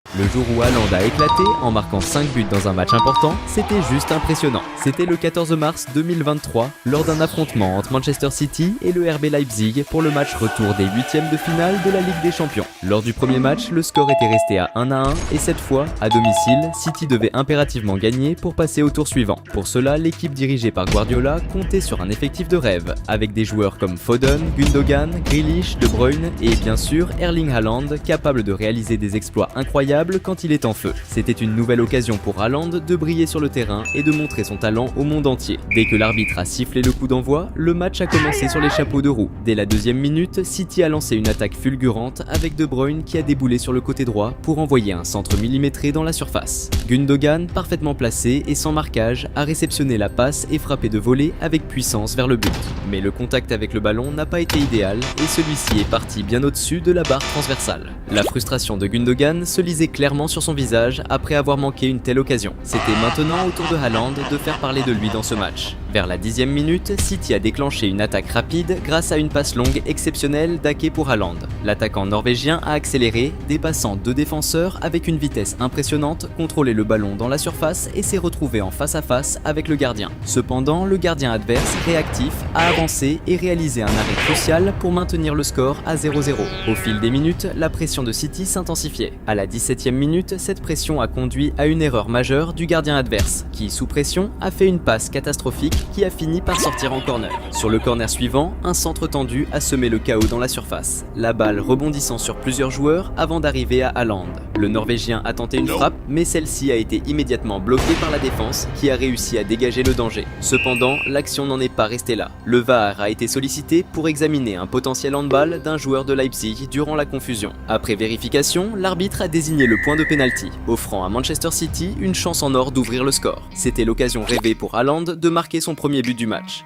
Le jour où Haaland a éclaté en marquant 5 buts dans un match important, c'était juste impressionnant. C'était le 14 mars 2023, lors d'un affrontement entre Manchester City et le RB Leipzig pour le match retour des huitièmes de finale de la Ligue des Champions. Lors du premier match, le score était resté à 1-1 et cette fois, à domicile, City devait impérativement gagner pour passer au tour suivant. Pour cela, l'équipe dirigée par Guardiola comptait sur un effectif de rêve, avec des joueurs comme Foden, Gundogan, Grealish, De Bruyne et bien sûr Erling Haaland, capable de réaliser des exploits incroyables quand il est en feu. C'était une nouvelle occasion pour Haaland de briller sur le terrain et de montrer son talent au monde entier. Dès que l'arbitre a sifflé le coup d'envoi, le match a commencé sur les chapeaux de roue. Dès la deuxième minute, City a lancé une attaque fulgurante avec De Bruyne qui a déboulé sur le côté droit pour envoyer un centre millimétré dans la surface. Gundogan, parfaitement placé et sans marquage, a réceptionné la passe et frappé de volée avec puissance vers le but. Mais le contact avec le ballon n'a pas été idéal et celui-ci est parti bien au-dessus de la barre transversale. La frustration de Gundogan se lisait clairement sur son visage après avoir manqué une telle occasion. C'était maintenant au tour de Haaland de faire parler de lui dans ce match. Vers la 10e minute, City a déclenché une attaque rapide grâce à une passe longue exceptionnelle d'Ake pour Haaland. L'attaquant norvégien a accéléré, dépassant deux défenseurs avec une vitesse impressionnante, contrôlé le ballon dans la surface et s'est retrouvé en face à face avec le gardien. Cependant, le gardien adverse, réactif, a avancé et réalisé un arrêt crucial pour maintenir le score à 0-0. Au fil des minutes, la pression de City s'intensifiait. À la 17e minute, cette pression a conduit à une erreur majeure du gardien adverse, qui, sous pression, a fait une passe catastrophique qui a fini par sortir en corner. Sur le corner suivant, un centre tendu a semé le chaos dans la surface, la balle rebondissant sur plusieurs joueurs avant d'arriver à Haaland. Le Norvégien a tenté une frappe, mais celle-ci a été immédiatement bloquée par la défense qui a réussi à dégager le danger. Cependant, l'action n'en est pas restée là. Le VAR a été sollicité pour examiner un potentiel handball d'un joueur de Leipzig durant la confusion. Après vérification, l'arbitre a désigné le point de pénalty, offrant à Manchester City une chance en or d'ouvrir le score. C'était l'occasion rêvée pour Haaland de marquer son premier but du match.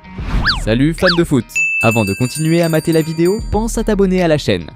Salut fans de foot! Avant de continuer à mater la vidéo, pense à t'abonner à la chaîne.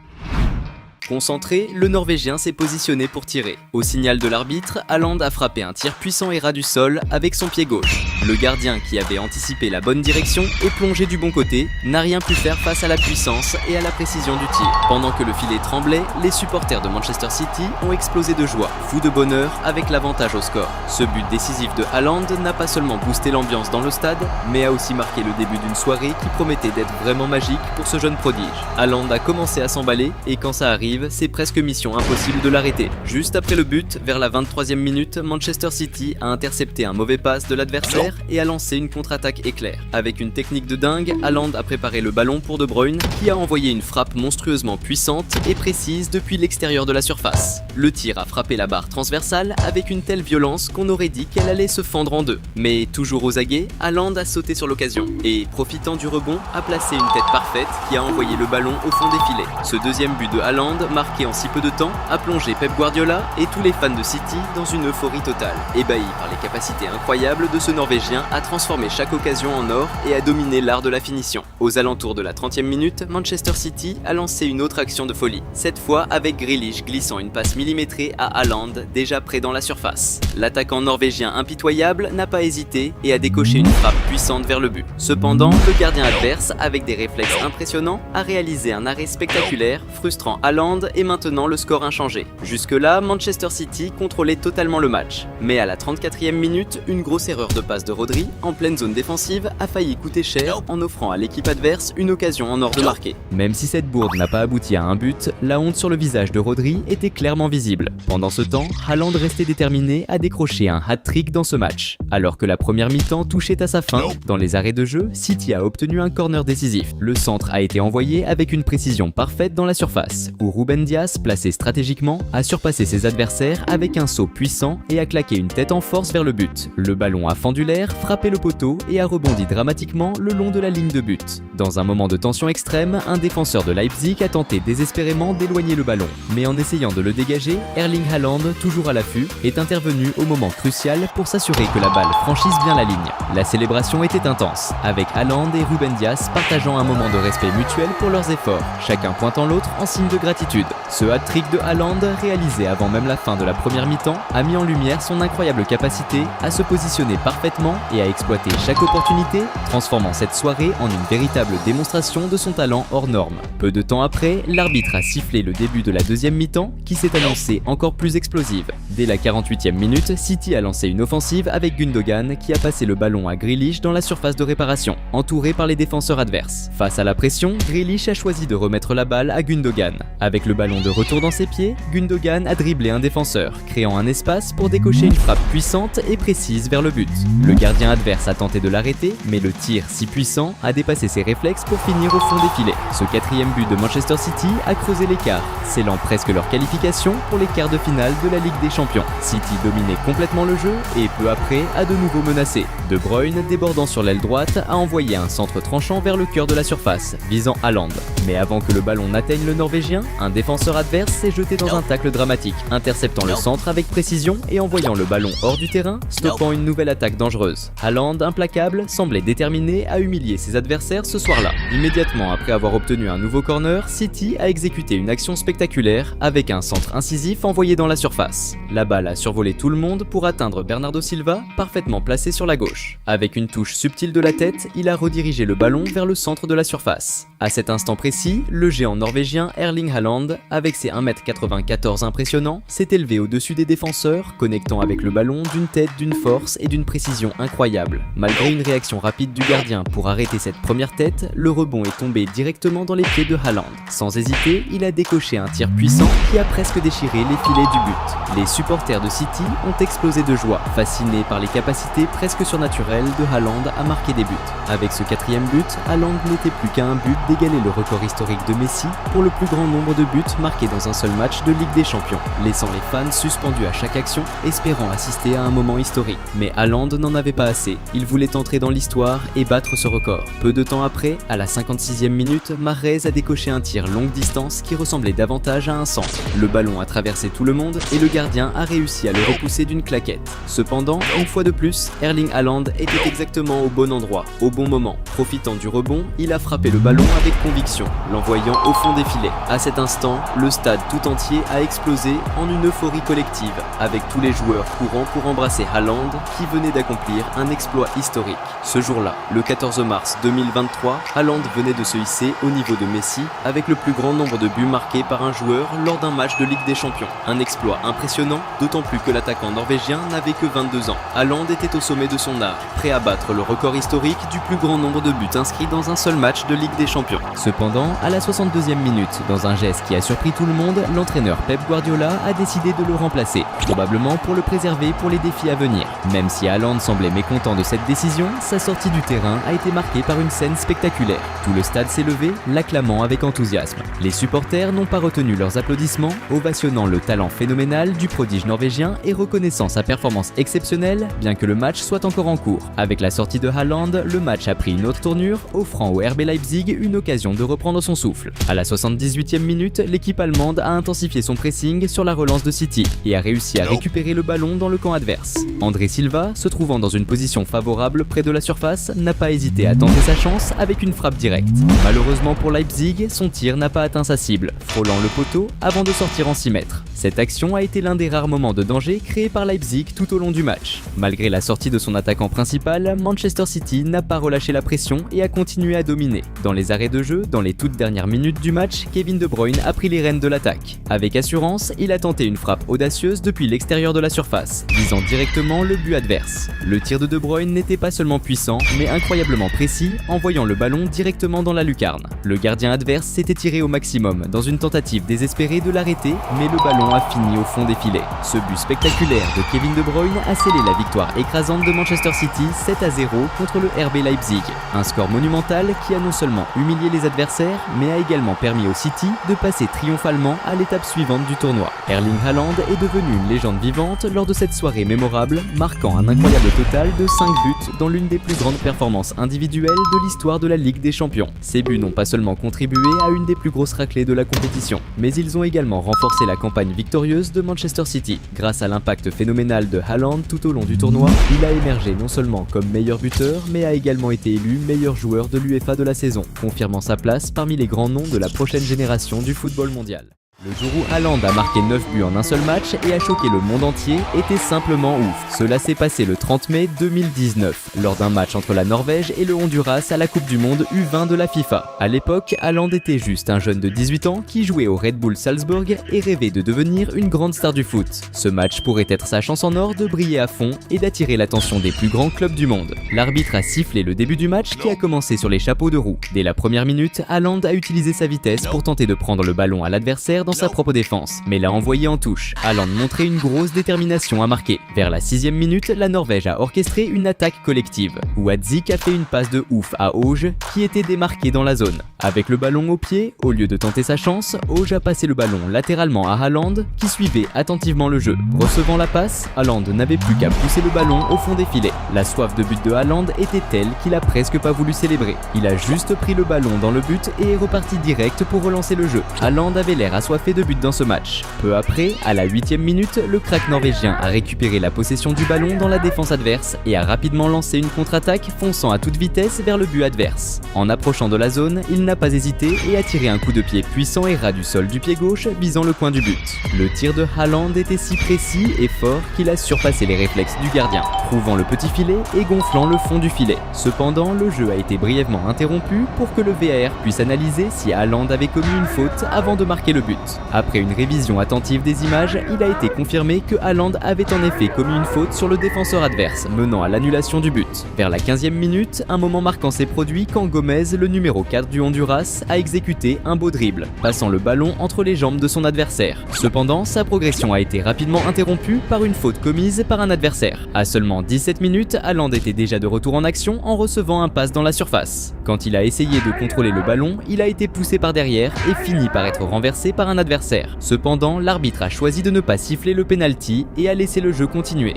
Concentré, le Norvégien s'est positionné pour tirer. Au signal de l'arbitre, Haaland a frappé un tir puissant et ras du sol avec son pied gauche. Le gardien, qui avait anticipé la bonne direction et plongé du bon côté, n'a rien pu faire face à la puissance et à la précision du tir. Pendant que le filet tremblait, les supporters de Manchester City ont explosé de joie, fous de bonheur avec l'avantage au score. Ce but décisif de Haaland n'a pas seulement boosté l'ambiance dans le stade, mais a aussi marqué le début d'une soirée qui promettait d'être vraiment magique pour ce jeune prodige. Haaland a commencé à s'emballer et quand ça arrive, c'est presque mission impossible de l'arrêter. Juste après le but, vers la 23e minute, Manchester City a intercepté un mauvais pass de l'adversaire et a lancé une contre-attaque éclair. Avec une technique de dingue, Haaland a préparé le ballon pour De Bruyne, qui a envoyé une frappe monstrueusement puissante et précise depuis l'extérieur de la surface. Le tir a frappé la barre transversale avec une telle violence qu'on aurait dit qu'elle allait se fendre en deux. Mais toujours aux aguets, Haaland a sauté sur l'occasion et, profitant du rebond, a placé une tête parfaite qui a envoyé le ballon au fond des filets. Ce deuxième but de Haaland, marqué en si peu de temps, a plongé Pep Guardiola et tous les fans de City dans une euphorie totale. Ébahis par les capacités incroyables de ce Norvégien à transformer chaque occasion en or et à dominer l'art de la finition. Aux alentours de la 30e minute, Manchester City a lancé une autre action de folie, cette fois avec Grealish glissant une passe millimétrée à Haaland, déjà près dans la surface. L'attaquant norvégien impitoyable n'a pas hésité et a décoché une frappe puissante vers le but. Cependant, le gardien adverse, avec des réflexes impressionnants, a réalisé un arrêt spectaculaire, frustrant Haaland et maintenant le score inchangé. Jusque-là, Manchester City contrôlait totalement le match. Mais à la 34e minute, une grosse erreur de passe de Rodri, en pleine zone défensive, a failli coûter cher en offrant à l'équipe adverse une occasion en or de marquer. Même si cette bourde n'a pas abouti à un but, la honte sur le visage de Rodri était clairement visible. Pendant ce temps, Haaland restait déterminé à décrocher un hat-trick dans ce match. Alors que la première mi-temps touchait à sa fin, dans les arrêts de jeu, City a obtenu un corner décisif. Le centre a été envoyé avec une précision parfaite dans la surface, où Ruben Dias, placé stratégiquement, a surpassé ses adversaires avec un saut puissant et a claqué une tête en force vers le but. Le ballon a fendu l'air, frappé le poteau et a rebondi dramatiquement le long de la ligne de but. Dans un moment de tension extrême, un défenseur de Leipzig a tenté désespérément d'éloigner le ballon. Mais en essayant de le dégager, Erling Haaland, toujours à l'affût, est intervenu au moment crucial pour s'assurer que la balle franchisse bien la ligne. La célébration était intense, avec Haaland et Ruben Dias partageant un moment de respect mutuel pour leurs efforts, chacun pointant l'autre en signe de gratitude. altitude. Ce hat-trick de Haaland, réalisé avant même la fin de la première mi-temps, a mis en lumière son incroyable capacité à se positionner parfaitement et à exploiter chaque opportunité, transformant cette soirée en une véritable démonstration de son talent hors norme. Peu de temps après, l'arbitre a sifflé le début de la deuxième mi-temps qui s'est annoncée encore plus explosive. Dès la 48e minute, City a lancé une offensive avec Gundogan qui a passé le ballon à Grealish dans la surface de réparation, entouré par les défenseurs adverses. Face à la pression, Grealish a choisi de remettre la balle à Gundogan. Avec le ballon de retour dans ses pieds, Gundogan a dribblé un défenseur, créant un espace pour décocher une frappe puissante et précise vers le but. Le gardien adverse a tenté de l'arrêter, mais le tir si puissant a dépassé ses réflexes pour finir au fond des filets. Ce quatrième but de Manchester City a creusé l'écart, scellant presque leur qualification pour les quarts de finale de la Ligue des Champions. City dominait complètement le jeu et peu après a de nouveau menacé. De Bruyne, débordant sur l'aile droite, a envoyé un centre tranchant vers le cœur de la surface, visant Haaland. Mais avant que le ballon n'atteigne le Norvégien, un défenseur adverse s'est jeté dans un tacle dramatique, interceptant le centre avec précision et envoyant le ballon hors du terrain, stoppant une nouvelle attaque dangereuse. Haaland, implacable, semblait déterminé à humilier ses adversaires ce soir-là. Immédiatement après avoir obtenu un nouveau corner, City a exécuté une action spectaculaire avec un centre incisif envoyé dans la surface. La balle a survolé tout le monde pour atteindre Bernardo Silva, parfaitement placé sur la gauche. Avec une touche subtile de la tête, il a redirigé le ballon vers le centre de la surface. À cet instant précis, le géant norvégien Erling Haaland, avec ses 1m94 impressionnants, s'est élevé au-dessus des défenseurs, connectant avec le ballon d'une tête, d'une force et d'une précision incroyable. Malgré une réaction rapide du gardien pour arrêter cette première tête, le rebond est tombé directement dans les pieds de Haaland. Sans hésiter, il a décoché un tir puissant qui a presque déchiré les filets du but. Les supporters de City ont explosé de joie, fascinés par les capacités presque surnaturelles de Haaland à marquer des buts. Avec ce quatrième but, Haaland n'était plus qu'à un but d'égaler le record historique de Messi pour le plus grand nombre de buts marqués dans un seul match de Ligue des Champions, laissant les fans suspendus à chaque action, espérant assister à un moment historique. Mais Haaland n'en avait pas assez, il voulait entrer dans l'histoire et battre ce record. Peu de temps après, à la 56e minute, Mahrez a décoché un tir longue distance qui ressemblait davantage à un centre. Le ballon a traversé tout le monde et le gardien a réussi à le repousser d'une claquette. Cependant, une fois de plus, Erling Haaland était exactement au bon endroit, au bon moment. Profitant du rebond, il a frappé le ballon avec conviction, l'envoyant au fond des filets. À cet instant, le stade tout entier a explosé en une euphorie collective, avec tous les joueurs courant pour embrasser Haaland qui venait d'accomplir un exploit historique. Ce jour-là, le 14 mars 2023, Haaland venait de se hisser au niveau de Messi avec le plus grand nombre de buts marqués par un joueur lors d'un match de Ligue des Champions. Un exploit impressionnant, d'autant plus que l'attaquant norvégien n'avait que 22 ans. Haaland était au sommet de son art, prêt à battre le record historique du plus grand nombre de buts inscrits dans un seul match de Ligue des Champions. Cependant, à la 62e minute, dans un geste qui a surpris tout le monde, l'entraîneur Pep Guardiola a décidé de le remplacer, probablement pour le préserver pour les défis à venir. Même si Haaland semblait mécontent de cette décision, sa sortie du terrain a été marquée par une scène spectaculaire. Tout le stade s'est levé, l'acclamant avec enthousiasme. Les supporters n'ont pas retenu leurs applaudissements, ovationnant le talent phénoménal du prodige norvégien et reconnaissant sa performance exceptionnelle, bien que le match soit encore en cours. Avec la sortie de Haaland, le match a pris une autre tournure, offrant au RB Leipzig une occasion de reprendre son souffle. À la 78e minute, l'équipe allemande a intensifié son pressing sur la relance de City et a réussi à récupérer le ballon dans le camp adverse. André Silva, se trouvant dans une position favorable près de la surface, n'a pas hésité à tenter sa chance avec une frappe directe. Malheureusement pour Leipzig, son tir n'a pas atteint sa cible, frôlant le poteau avant de sortir en 6 mètres. Cette action a été l'un des rares moments de danger créés par Leipzig tout au long du match. Malgré la sortie de son attaquant principal, Manchester City n'a pas relâché la pression et a continué à dominer. Dans les arrêts de jeu, dans les toutes dernières minutes du match, Kevin De Bruyne a pris les rênes de l'attaque. Avec assurance, il a tenté une frappe audacieuse depuis l'extérieur de la surface, visant directement le but adverse. Le tir de De Bruyne n'était pas seulement puissant, mais incroyablement précis, envoyant le ballon directement dans la lucarne. Le gardien adverse s'était tiré au maximum dans une tentative désespérée de l'arrêter, mais le ballon a fini au fond des filets. Ce but spectaculaire de Kevin De Bruyne a scellé la victoire écrasante de Manchester City 7-0 contre le RB Leipzig. Un score monumental qui a non seulement humilié les adversaires, mais a également permis au City de passer triomphalement à l'étape suivante du tournoi. Erling Haaland est devenu une légende vivante lors de cette soirée mémorable, marquant un incroyable total de 5 buts dans l'une des plus grandes performances individuelles de l'histoire de la Ligue des Champions. Ces buts n'ont pas seulement contribué à une des plus grosses raclées de la compétition, mais ils ont également renforcé la campagne victorieuse de Manchester City. Grâce à l'impact phénoménal de Haaland tout au long du tournoi, il a émergé non seulement comme meilleur buteur, mais a également été élu meilleur joueur de l'UEFA de la saison, confirmant sa place parmi les grands noms de la prochaine génération du football mondial. Le jour où Haaland a marqué 9 buts en un seul match et a choqué le monde entier était simplement ouf. Cela s'est passé le 30 mai 2019, lors d'un match entre la Norvège et le Honduras à la Coupe du Monde U20 de la FIFA. À l'époque, Haaland était juste un jeune de 18 ans qui jouait au Red Bull Salzbourg et rêvait de devenir une grande star du foot. Ce match pourrait être sa chance en or de briller à fond et d'attirer l'attention des plus grands clubs du monde. L'arbitre a sifflé le début du match qui a commencé sur les chapeaux de roue. Dès la première minute, Haaland a utilisé sa vitesse pour tenter de prendre le ballon à l'adversaire dans sa propre défense, mais l'a envoyé en touche. Haaland montrait une grosse détermination à marquer. Vers la 6e minute, la Norvège a orchestré une attaque collective. Wadzik a fait une passe de ouf à Auge, qui était démarqué dans la zone. Avec le ballon au pied, au lieu de tenter sa chance, Auge a passé le ballon latéralement à Haaland, qui suivait attentivement le jeu. Recevant la passe, Haaland n'avait plus qu'à pousser le ballon au fond des filets. La soif de but de Haaland était telle qu'il a presque pas voulu célébrer. Il a juste pris le ballon dans le but et est reparti direct pour relancer le jeu. Haaland avait l'air assoiffé de but dans ce match. Peu après, à la 8e minute, le crack norvégien a récupéré la possession du ballon dans la défense adverse et a rapidement lancé une contre-attaque fonçant à toute vitesse vers le but adverse. En approchant de la zone, il n'a pas hésité et a tiré un coup de pied puissant et ras du sol du pied gauche visant le coin du but. Le tir de Haaland était si précis et fort qu'il a surpassé les réflexes du gardien, trouvant le petit filet et gonflant le fond du filet. Cependant, le jeu a été brièvement interrompu pour que le VAR puisse analyser si Haaland avait commis une faute avant de marquer le but. Après une révision attentive des images, il a été confirmé que Haaland avait en effet commis une faute sur le défenseur adverse, menant à l'annulation du but. Vers la 15e minute, un moment marquant s'est produit quand Gomez, le numéro 4 du Honduras, a exécuté un beau dribble, passant le ballon entre les jambes de son adversaire. Cependant, sa progression a été rapidement interrompue par une faute commise par un adversaire. À seulement 17 minutes, Haaland était déjà de retour en action en recevant un passe dans la surface. Quand il a essayé de contrôler le ballon, il a été poussé par derrière et fini par être renversé par un adversaire. Cependant, l'arbitre a choisi de ne pas siffler le penalty et a laissé le jeu continuer.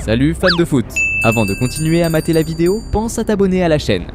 Salut fans de foot! Avant de continuer à mater la vidéo, pense à t'abonner à la chaîne.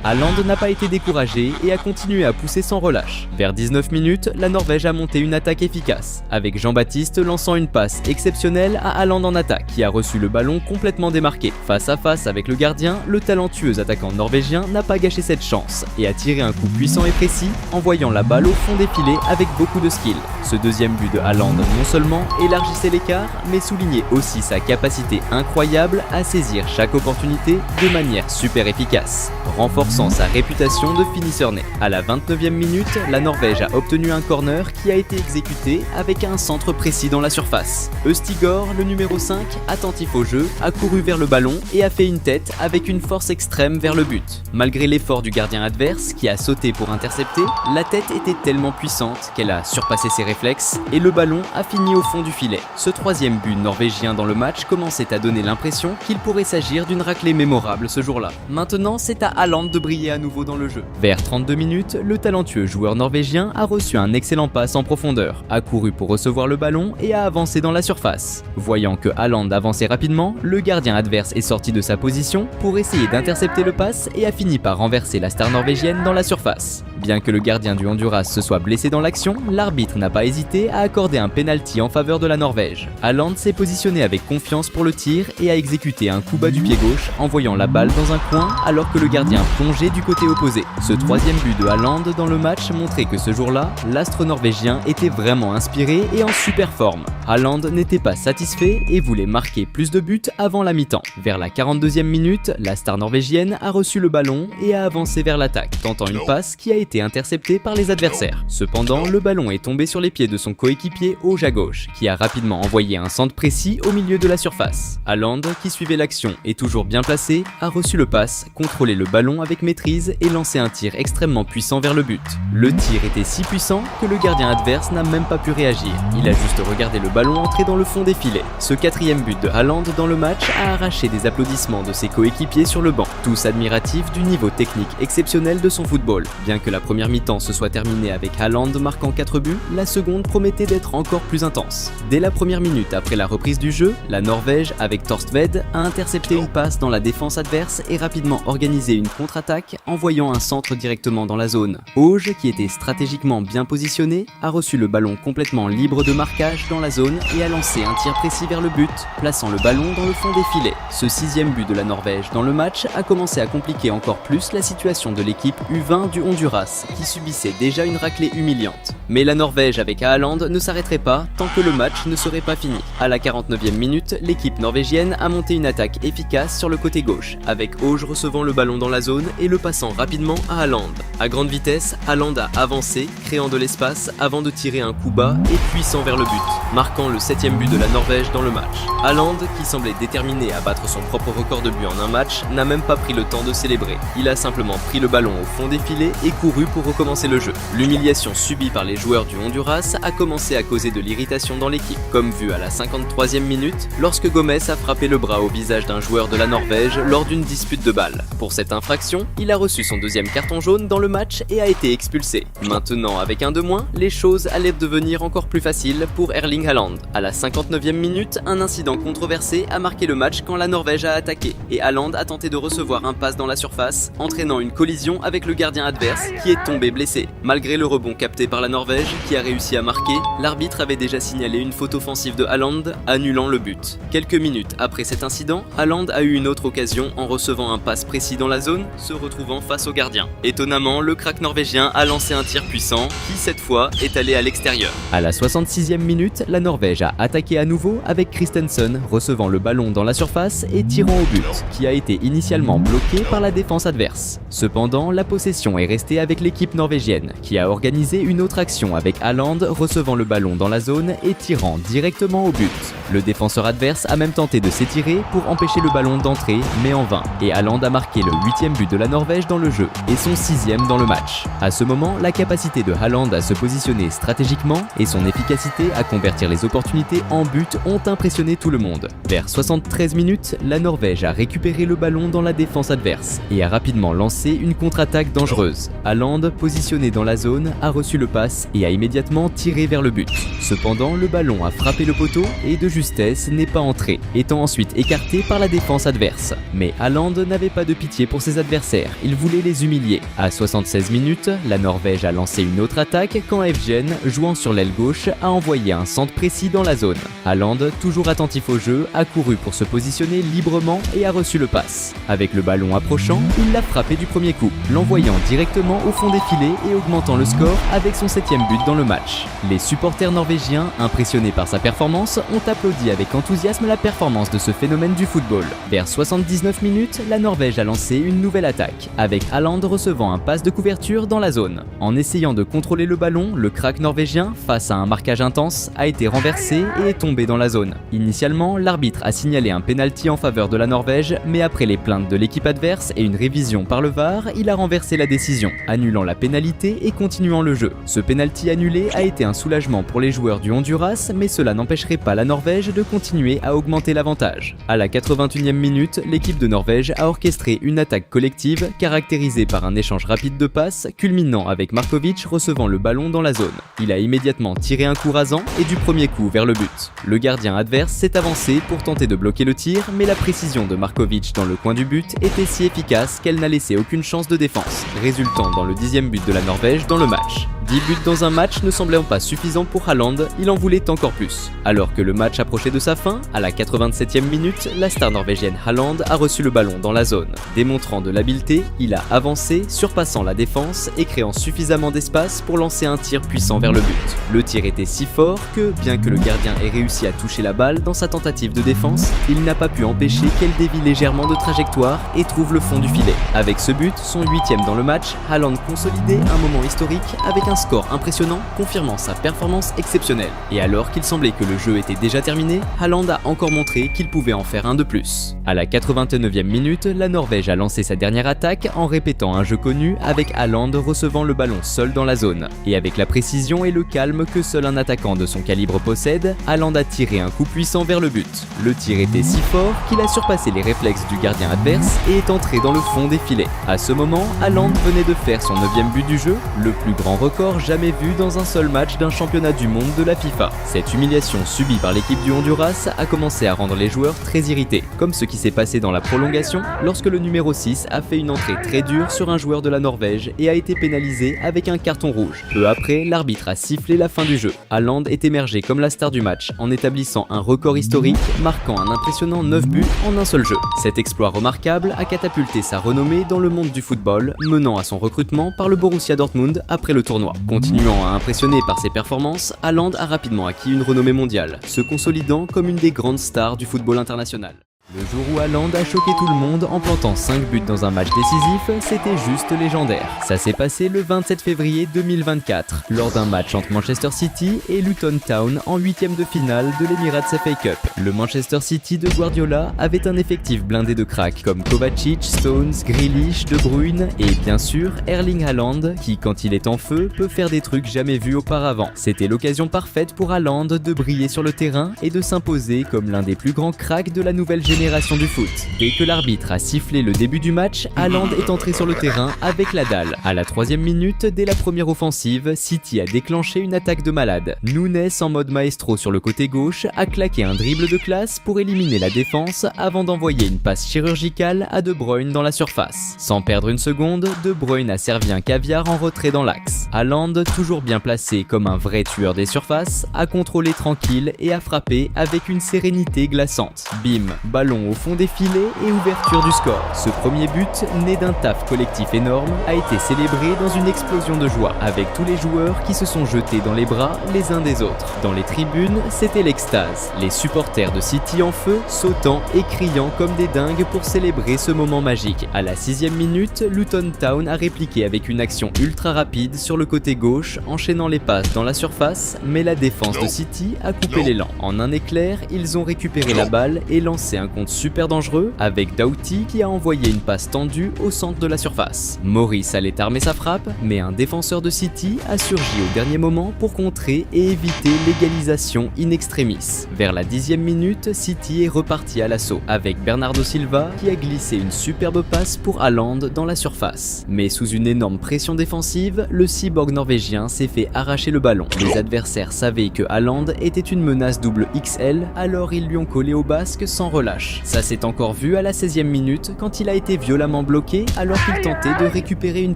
Haaland n'a pas été découragé et a continué à pousser sans relâche. Vers 19 minutes, la Norvège a monté une attaque efficace, avec Jean-Baptiste lançant une passe exceptionnelle à Haaland en attaque, qui a reçu le ballon complètement démarqué. Face à face avec le gardien, le talentueux attaquant norvégien n'a pas gâché cette chance et a tiré un coup puissant et précis, envoyant la balle au fond des filets avec beaucoup de skill. Ce deuxième but de Haaland non seulement élargissait l'écart, mais soulignait aussi sa capacité incroyable à saisir chaque opportunité de manière super efficace, renforçant sa réputation de finisseur né. À la 29e minute, la Norvège a obtenu un corner qui a été exécuté avec un centre précis dans la surface. Østigård, le numéro 5, attentif au jeu, a couru vers le ballon et a fait une tête avec une force extrême vers le but. Malgré l'effort du gardien adverse qui a sauté pour intercepter, la tête était tellement puissante qu'elle a surpassé ses réflexes et le ballon a fini au fond du filet. Ce troisième but norvégien dans le match commençait à donner l'impression qu'il pourrait s'agir d'une raclée mémorable ce jour-là. Maintenant, c'est à Haaland de briller à nouveau dans le jeu. Vers 32 minutes, le talentueux joueur norvégien a reçu un excellent pass en profondeur, a couru pour recevoir le ballon et a avancé dans la surface. Voyant que Haaland avançait rapidement, le gardien adverse est sorti de sa position pour essayer d'intercepter le pass et a fini par renverser la star norvégienne dans la surface. Bien que le gardien du Honduras se soit blessé dans l'action, l'arbitre n'a pas hésité à accorder un penalty en faveur de la Norvège. Haaland s'est positionné avec confiance pour le tir et a exécuté un coup bas du pied gauche, envoyant la balle dans un coin alors que le gardien plongeait du côté opposé. Ce troisième but de Haaland dans le match montrait que ce jour-là, l'astre norvégien était vraiment inspiré et en super forme. Haaland n'était pas satisfait et voulait marquer plus de buts avant la mi-temps. Vers la 42e minute, la star norvégienne a reçu le ballon et a avancé vers l'attaque, tentant une passe qui a été interceptée par les adversaires. Cependant, le ballon est tombé sur les pieds de son coéquipier Auge à gauche, qui a rapidement envoyé un centre précis au milieu de la surface. Haaland, qui suivait l'action et toujours bien placé, a reçu le pass, contrôlé le ballon avec maîtrise et lancé un tir extrêmement puissant vers le but. Le tir était si puissant que le gardien adverse n'a même pas pu réagir. Il a juste regardé le ballon entrer dans le fond des filets. Ce quatrième but de Haaland dans le match a arraché des applaudissements de ses coéquipiers sur le banc, tous admiratifs du niveau technique exceptionnel de son football. Bien que la première mi-temps se soit terminée avec Haaland marquant 4 buts, la seconde promettait d'être encore plus intense. Dès la première minute après la reprise du jeu, la Norvège, avec Thorstvedt, a intercepté une passe dans la défense adverse et rapidement organisé une contre-attaque, envoyant un centre directement dans la zone. Auge, qui était stratégiquement bien positionné, a reçu le ballon complètement libre de marquage dans la zone et a lancé un tir précis vers le but, plaçant le ballon dans le fond des filets. Ce 6e but de la Norvège dans le match a commencé à compliquer encore plus la situation de l'équipe U20 du Honduras, qui subissait déjà une raclée humiliante. Mais la Norvège avec Haaland ne s'arrêterait pas tant que le match ne serait pas fini. À la 49e minute, l'équipe norvégienne a monté une attaque efficace sur le côté gauche, avec Auge recevant le ballon dans la zone et le passant rapidement à Haaland. À grande vitesse, Haaland a avancé, créant de l'espace avant de tirer un coup bas et puissant vers le but, marquant le 7e but de la Norvège dans le match. Haaland, qui semblait déterminé à battre son propre record de buts en un match, n'a même pas pris le temps de célébrer. Il a simplement pris le ballon au fond des filets et couru pour recommencer le jeu. L'humiliation subie par les joueurs du Honduras a commencé à causer de l'irritation dans l'équipe, comme vu à la 53e minute, lorsque Gomez a frappé le bras au visage d'un joueur de la Norvège lors d'une dispute de balles. Pour cette infraction, il a reçu son 2e carton jaune dans le match et a été expulsé. Maintenant, avec un de moins, les choses allaient devenir encore plus faciles pour Erling Haaland. À la 59e minute, un incident controversé a marqué le match quand la Norvège a attaqué et Haaland a tenté de recevoir un pass dans la surface, entraînant une collision avec le gardien adverse qui est tombé blessé. Malgré le rebond capté par la Norvège, qui a réussi à marquer, l'arbitre avait déjà signalé une faute offensive de Haaland, annulant le but. Quelques minutes après cet incident, Haaland a eu une autre occasion en recevant un pass précis dans la zone, se retrouvant face au gardien. Étonnamment, le crack norvégien a lancé un tir puissant, qui cette fois est allé à l'extérieur. À la 66e minute, la Norvège a attaqué à nouveau avec Christensen recevant le ballon dans la surface et tirant au but, qui a été initialement bloqué par la défense adverse. Cependant, la possession est restée avec l'équipe norvégienne, qui a organisé une autre action avec Haaland recevant le ballon dans la zone et tirant directement au but. Le défenseur adverse a même tenté de s'étirer pour empêcher le ballon d'entrer, mais en vain, et Haaland a marqué le 8e but de la Norvège dans le jeu, et son 6e dans le match. À ce moment, la capacité de Haaland à se positionner stratégiquement et son efficacité à convertir les opportunités en but ont impressionné tout le monde. Vers 73 minutes, la Norvège a récupéré le ballon dans la défense adverse et a rapidement lancé une contre-attaque dangereuse. Haaland, positionné dans la zone, a reçu le pass et a immédiatement tiré vers le but. Cependant, le ballon a frappé le poteau et de justesse n'est pas entré, étant ensuite écarté par la défense adverse. Mais Haaland n'avait pas de pitié pour ses adversaires, il voulait les humilier. À 76 minutes, la Norvège a lancé une autre attaque quand Evgen, jouant sur l'aile gauche, a envoyé un centre précis dans la zone. Haaland, toujours attentif au jeu, a couru pour se positionner librement et a reçu le pass. Avec le ballon approchant, il l'a frappé du premier coup, l'envoyant directement au fond des filets et augmentant le score avec son 7e but dans le match. Les supporters norvégiens, impressionnés par sa performance, ont applaudi avec enthousiasme la performance de ce phénomène du football. Vers 79 minutes, la Norvège a lancé une nouvelle attaque, avec Haaland recevant un pass de couverture dans la zone. En essayant de contrôler le ballon, le crack norvégien, face à un marquage intense, a été renversé et est tombé dans la zone. Initialement, l'arbitre a signalé un pénalty en faveur de la Norvège, mais après les plaintes de l'équipe adverse et une révision par le VAR, il a renversé la décision, annulant la pénalité et continuant le jeu. Ce pénalty annulé a été un soulagement pour les joueurs du Honduras, mais cela n'empêcherait pas la Norvège de continuer à augmenter l'avantage. À la 81e minute, l'équipe de Norvège a orchestré une attaque collective caractérisée par un échange rapide de passes, culminant avec Markovic recevant le ballon dans la zone. Il a immédiatement tiré un coup rasant et du premier coup vers le but. Le gardien adverse s'est avancé pour tenter de bloquer le tir, mais la précision de Markovic dans le coin du but était si efficace qu'elle n'a laissé aucune chance de défense, résultant dans le 10e but de la Norvège dans le match. 10 buts dans un match ne semblant pas suffisant pour Haaland, il en voulait encore plus. Alors que le match approchait de sa fin, à la 87e minute, la star norvégienne Haaland a reçu le ballon dans la zone. Démontrant de l'habileté, il a avancé, surpassant la défense et créant suffisamment d'espace pour lancer un tir puissant vers le but. Le tir était si fort que, bien que le gardien ait réussi à toucher la balle dans sa tentative de défense, il n'a pas pu empêcher qu'elle dévie légèrement de trajectoire et trouve le fond du filet. Avec ce but, son 8e dans le match, Haaland consolidait un moment historique avec un score impressionnant confirmant sa performance exceptionnelle. Et alors qu'il semblait que le jeu était déjà terminé, Haaland a encore montré qu'il pouvait en faire un de plus. À la 89e minute, la Norvège a lancé sa dernière attaque en répétant un jeu connu avec Haaland recevant le ballon seul dans la zone. Et avec la précision et le calme que seul un attaquant de son calibre possède, Haaland a tiré un coup puissant vers le but. Le tir était si fort qu'il a surpassé les réflexes du gardien adverse et est entré dans le fond des filets. À ce moment, Haaland venait de faire son 9e but du jeu, le plus grand record encore jamais vu dans un seul match d'un championnat du monde de la FIFA. Cette humiliation subie par l'équipe du Honduras a commencé à rendre les joueurs très irrités, comme ce qui s'est passé dans la prolongation lorsque le numéro 6 a fait une entrée très dure sur un joueur de la Norvège et a été pénalisé avec un carton rouge. Peu après, l'arbitre a sifflé la fin du jeu. Haaland est émergé comme la star du match en établissant un record historique, marquant un impressionnant 9 buts en un seul jeu. Cet exploit remarquable a catapulté sa renommée dans le monde du football, menant à son recrutement par le Borussia Dortmund après le tournoi. Continuant à impressionner par ses performances, Haaland a rapidement acquis une renommée mondiale, se consolidant comme une des grandes stars du football international. Le jour où Haaland a choqué tout le monde en plantant 5 buts dans un match décisif, c'était juste légendaire. Ça s'est passé le 27 février 2024, lors d'un match entre Manchester City et Luton Town en 8e de finale de l'Emirates FA Cup. Le Manchester City de Guardiola avait un effectif blindé de cracks comme Kovacic, Stones, Grealish, De Bruyne et bien sûr Erling Haaland qui, quand il est en feu, peut faire des trucs jamais vus auparavant. C'était l'occasion parfaite pour Haaland de briller sur le terrain et de s'imposer comme l'un des plus grands cracks de la nouvelle génération du foot. Dès que l'arbitre a sifflé le début du match, Haaland est entré sur le terrain avec la dalle. À la 3e minute, dès la première offensive, City a déclenché une attaque de malade. Nunes, en mode maestro sur le côté gauche, a claqué un dribble de classe pour éliminer la défense avant d'envoyer une passe chirurgicale à De Bruyne dans la surface. Sans perdre une seconde, De Bruyne a servi un caviar en retrait dans l'axe. Haaland, toujours bien placé comme un vrai tueur des surfaces, a contrôlé tranquille et a frappé avec une sérénité glaçante. Bim, ballon au fond des filets et ouverture du score. Ce premier but, né d'un taf collectif énorme, a été célébré dans une explosion de joie, avec tous les joueurs qui se sont jetés dans les bras les uns des autres. Dans les tribunes, c'était l'extase. Les supporters de City en feu, sautant et criant comme des dingues pour célébrer ce moment magique. À la 6e minute, Luton Town a répliqué avec une action ultra rapide sur le côté gauche, enchaînant les passes dans la surface, mais la défense de City a coupé l'élan. En un éclair, ils ont récupéré la balle et lancé un contre super dangereux avec Doughty qui a envoyé une passe tendue au centre de la surface. Morris allait armer sa frappe, mais un défenseur de City a surgi au dernier moment pour contrer et éviter l'égalisation in extremis. Vers la 10e minute, City est reparti à l'assaut avec Bernardo Silva qui a glissé une superbe passe pour Haaland dans la surface. Mais sous une énorme pression défensive, le cyborg norvégien s'est fait arracher le ballon. Les adversaires savaient que Haaland était une menace double XL, alors ils lui ont collé au basque sans relâche. Ça s'est encore vu à la 16e minute quand il a été violemment bloqué alors qu'il tentait de récupérer une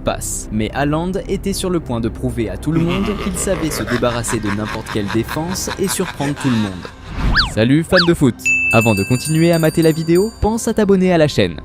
passe. Mais Haaland était sur le point de prouver à tout le monde qu'il savait se débarrasser de n'importe quelle défense et surprendre tout le monde. Salut fans de foot! Avant de continuer à mater la vidéo, pense à t'abonner à la chaîne.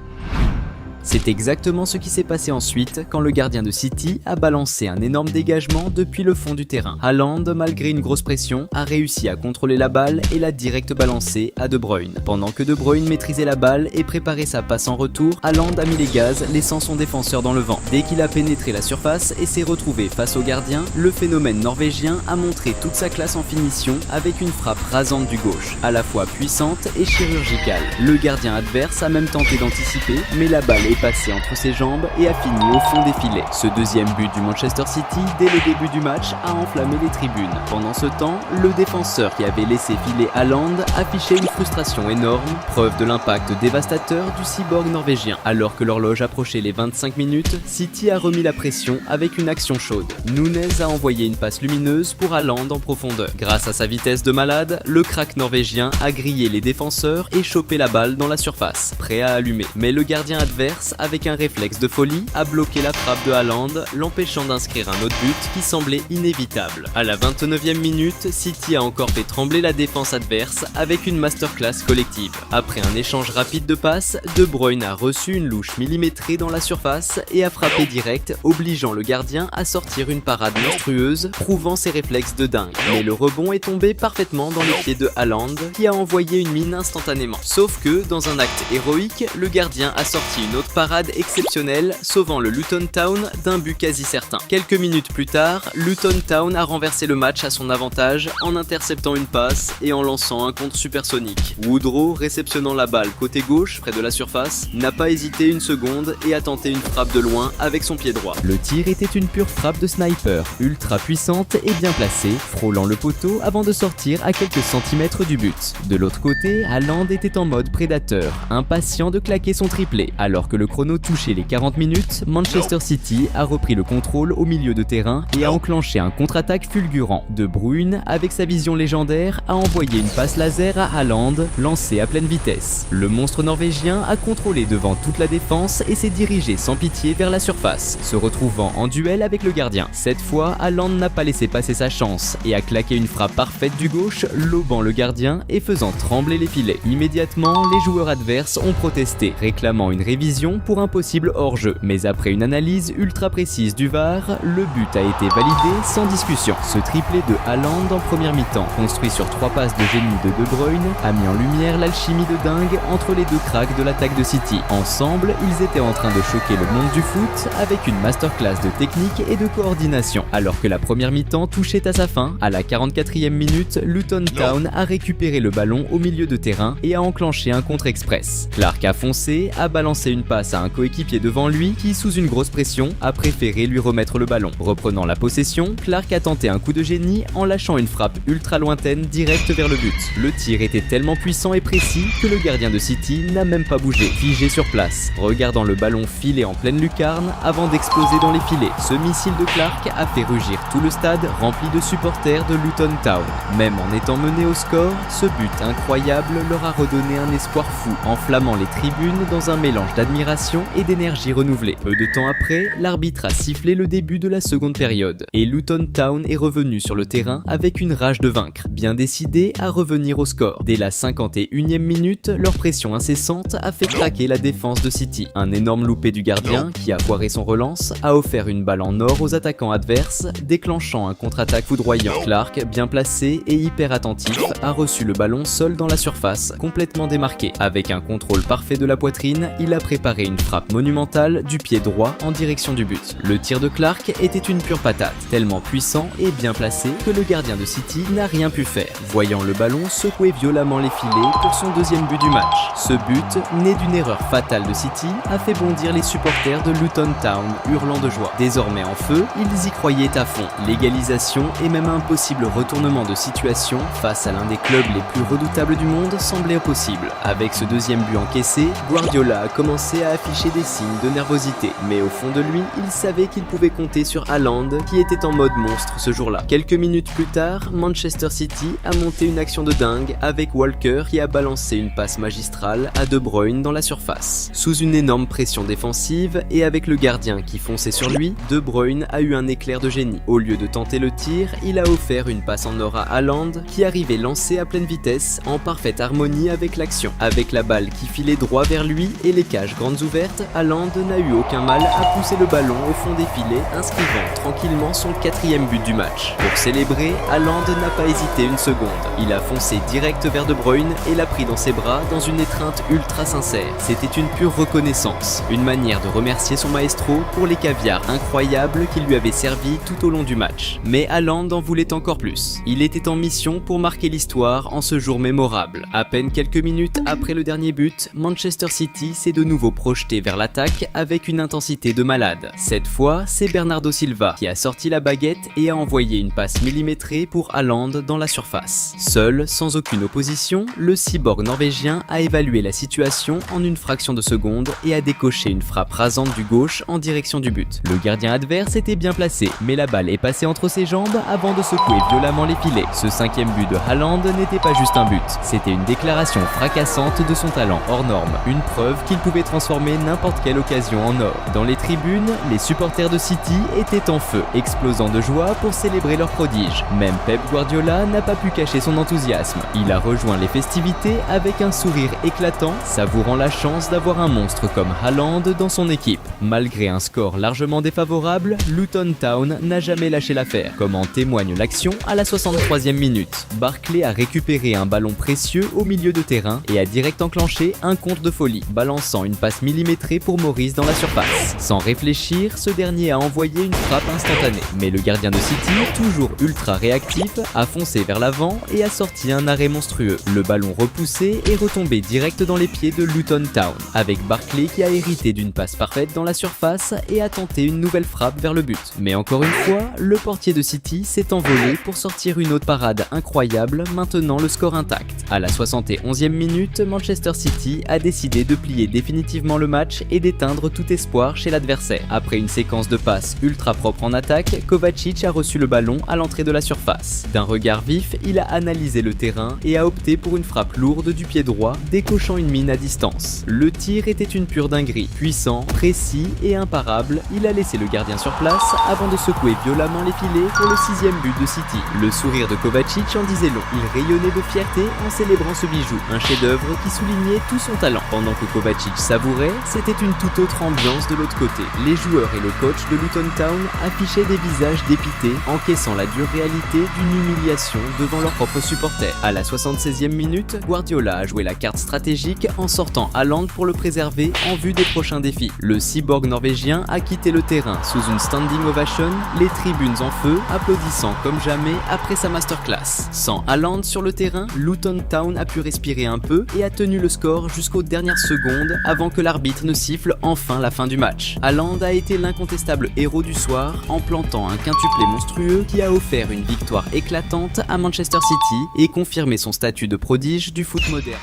C'est exactement ce qui s'est passé ensuite quand le gardien de City a balancé un énorme dégagement depuis le fond du terrain. Haaland, malgré une grosse pression, a réussi à contrôler la balle et l'a direct balancée à De Bruyne. Pendant que De Bruyne maîtrisait la balle et préparait sa passe en retour, Haaland a mis les gaz, laissant son défenseur dans le vent. Dès qu'il a pénétré la surface et s'est retrouvé face au gardien, le phénomène norvégien a montré toute sa classe en finition avec une frappe rasante du gauche, à la fois puissante et chirurgicale. Le gardien adverse a même tenté d'anticiper, mais la balle est passé entre ses jambes et a fini au fond des filets. Ce deuxième but du Manchester City, dès le début du match, a enflammé les tribunes. Pendant ce temps, le défenseur qui avait laissé filer Haaland affichait une frustration énorme, preuve de l'impact dévastateur du cyborg norvégien. Alors que l'horloge approchait les 25 minutes, City a remis la pression avec une action chaude. Nunes a envoyé une passe lumineuse pour Haaland en profondeur. Grâce à sa vitesse de malade, le crack norvégien a grillé les défenseurs et chopé la balle dans la surface, prêt à allumer. Mais le gardien adverse, avec un réflexe de folie, a bloqué la frappe de Haaland, l'empêchant d'inscrire un autre but qui semblait inévitable. À la 29e minute, City a encore fait trembler la défense adverse avec une masterclass collective. Après un échange rapide de passes, De Bruyne a reçu une louche millimétrée dans la surface et a frappé direct, obligeant le gardien à sortir une parade monstrueuse, prouvant ses réflexes de dingue. Mais le rebond est tombé parfaitement dans les pieds de Haaland, qui a envoyé une mine instantanément. Sauf que, dans un acte héroïque, le gardien a sorti une autre parade exceptionnelle, sauvant le Luton Town d'un but quasi certain. Quelques minutes plus tard, Luton Town a renversé le match à son avantage en interceptant une passe et en lançant un contre supersonique. Woodrow, réceptionnant la balle côté gauche près de la surface, n'a pas hésité une seconde et a tenté une frappe de loin avec son pied droit. Le tir était une pure frappe de sniper, ultra puissante et bien placée, frôlant le poteau avant de sortir à quelques centimètres du but. De l'autre côté, Haaland était en mode prédateur, impatient de claquer son triplé, alors que le le chrono touché les 40 minutes, Manchester City a repris le contrôle au milieu de terrain et a enclenché un contre-attaque fulgurant. De Bruyne, avec sa vision légendaire, a envoyé une passe laser à Haaland, lancée à pleine vitesse. Le monstre norvégien a contrôlé devant toute la défense et s'est dirigé sans pitié vers la surface, se retrouvant en duel avec le gardien. Cette fois, Haaland n'a pas laissé passer sa chance et a claqué une frappe parfaite du gauche, lobant le gardien et faisant trembler les filets. Immédiatement, les joueurs adverses ont protesté, réclamant une révision pour un possible hors-jeu. Mais après une analyse ultra précise du VAR, le but a été validé sans discussion. Ce triplé de Haaland en première mi-temps, construit sur 3 passes de génie de De Bruyne, a mis en lumière l'alchimie de dingue entre les deux cracks de l'attaque de City. Ensemble, ils étaient en train de choquer le monde du foot avec une masterclass de technique et de coordination. Alors que la première mi-temps touchait à sa fin, à la 44e minute, Luton Town a récupéré le ballon au milieu de terrain et a enclenché un contre-express. Clark a foncé, a balancé une passe à un coéquipier devant lui qui, sous une grosse pression, a préféré lui remettre le ballon. Reprenant la possession, Clark a tenté un coup de génie en lâchant une frappe ultra lointaine directe vers le but. Le tir était tellement puissant et précis que le gardien de City n'a même pas bougé, figé sur place, regardant le ballon filer en pleine lucarne avant d'exploser dans les filets. Ce missile de Clark a fait rugir tout le stade rempli de supporters de Luton Town. Même en étant mené au score, ce but incroyable leur a redonné un espoir fou, enflammant les tribunes dans un mélange d'admiration et d'énergie renouvelée. Peu de temps après, l'arbitre a sifflé le début de la seconde période, et Luton Town est revenu sur le terrain avec une rage de vaincre, bien décidé à revenir au score. Dès la 51e minute, leur pression incessante a fait craquer la défense de City. Un énorme loupé du gardien, qui a foiré son relance, a offert une balle en or aux attaquants adverses, déclenchant un contre-attaque foudroyant. Clark, bien placé et hyper attentif, a reçu le ballon seul dans la surface, complètement démarqué. Avec un contrôle parfait de la poitrine, il a préparé une frappe monumentale du pied droit en direction du but. Le tir de Clark était une pure patate, tellement puissant et bien placé que le gardien de City n'a rien pu faire, voyant le ballon secouer violemment les filets pour son deuxième but du match. Ce but, né d'une erreur fatale de City, a fait bondir les supporters de Luton Town, hurlant de joie. Désormais en feu, ils y croyaient à fond. L'égalisation et même un possible retournement de situation face à l'un des clubs les plus redoutables du monde semblait possible. Avec ce deuxième but encaissé, Guardiola a commencé à afficher des signes de nervosité, mais au fond de lui, il savait qu'il pouvait compter sur Haaland qui était en mode monstre ce jour-là. Quelques minutes plus tard, Manchester City a monté une action de dingue avec Walker qui a balancé une passe magistrale à De Bruyne dans la surface. Sous une énorme pression défensive et avec le gardien qui fonçait sur lui, De Bruyne a eu un éclair de génie. Au lieu de tenter le tir, il a offert une passe en or à Haaland qui arrivait lancé à pleine vitesse en parfaite harmonie avec l'action. Avec la balle qui filait droit vers lui et les cages grandes ouvertes, Haaland n'a eu aucun mal à pousser le ballon au fond des filets, inscrivant tranquillement son 4e but du match. Pour célébrer, Haaland n'a pas hésité une seconde. Il a foncé direct vers De Bruyne et l'a pris dans ses bras dans une étreinte ultra sincère. C'était une pure reconnaissance, une manière de remercier son maestro pour les caviars incroyables qu'il lui avait servi tout au long du match. Mais Haaland en voulait encore plus. Il était en mission pour marquer l'histoire en ce jour mémorable. À peine quelques minutes après le dernier but, Manchester City s'est de nouveau projeté vers l'attaque avec une intensité de malade. Cette fois, c'est Bernardo Silva qui a sorti la baguette et a envoyé une passe millimétrée pour Haaland dans la surface. Seul, sans aucune opposition, le cyborg norvégien a évalué la situation en une fraction de seconde et a décoché une frappe rasante du gauche en direction du but. Le gardien adverse était bien placé, mais la balle est passée entre ses jambes avant de secouer violemment les filets. Ce 5e but de Haaland n'était pas juste un but, c'était une déclaration fracassante de son talent hors norme, une preuve qu'il pouvait transformer n'importe quelle occasion en or. Dans les tribunes, les supporters de City étaient en feu, explosant de joie pour célébrer leur prodige. Même Pep Guardiola n'a pas pu cacher son enthousiasme. Il a rejoint les festivités avec un sourire éclatant, savourant la chance d'avoir un monstre comme Haaland dans son équipe. Malgré un score largement défavorable, Luton Town n'a jamais lâché l'affaire, comme en témoigne l'action à la 63e minute. Barkley a récupéré un ballon précieux au milieu de terrain et a direct enclenché un contre de folie, balançant une passe millimétrée pour Maurice dans la surface. Sans réfléchir, ce dernier a envoyé une frappe instantanée. Mais le gardien de City, toujours ultra réactif, a foncé vers l'avant et a sorti un arrêt monstrueux. Le ballon repoussé est retombé direct dans les pieds de Luton Town, avec Barkley qui a hérité d'une passe parfaite dans la surface et a tenté une nouvelle frappe vers le but. Mais encore une fois, le portier de City s'est envolé pour sortir une autre parade incroyable, maintenant le score intact. À la 71e minute, Manchester City a décidé de plier définitivement rapidement le match et d'éteindre tout espoir chez l'adversaire. Après une séquence de passes ultra propre en attaque, Kovacic a reçu le ballon à l'entrée de la surface. D'un regard vif, il a analysé le terrain et a opté pour une frappe lourde du pied droit, décochant une mine à distance. Le tir était une pure dinguerie. Puissant, précis et imparable, il a laissé le gardien sur place avant de secouer violemment les filets pour le 6e but de City. Le sourire de Kovacic en disait long. Il rayonnait de fierté en célébrant ce bijou, un chef-d'œuvre qui soulignait tout son talent. Pendant que Kovacic savourait, c'était une toute autre ambiance de l'autre côté. Les joueurs et le coach de Luton Town affichaient des visages dépités, encaissant la dure réalité d'une humiliation devant leurs propres supporters. À la 76e minute, Guardiola a joué la carte stratégique en sortant Haaland pour le préserver en vue des prochains défis. Le cyborg norvégien a quitté le terrain sous une standing ovation, les tribunes en feu, applaudissant comme jamais après sa masterclass. Sans Haaland sur le terrain, Luton Town a pu respirer un peu et a tenu le score jusqu'aux dernières secondes avant que l'arbitre ne siffle enfin la fin du match. Haaland a été l'incontestable héros du soir en plantant un quintuplé monstrueux qui a offert une victoire éclatante à Manchester City et confirmé son statut de prodige du foot moderne.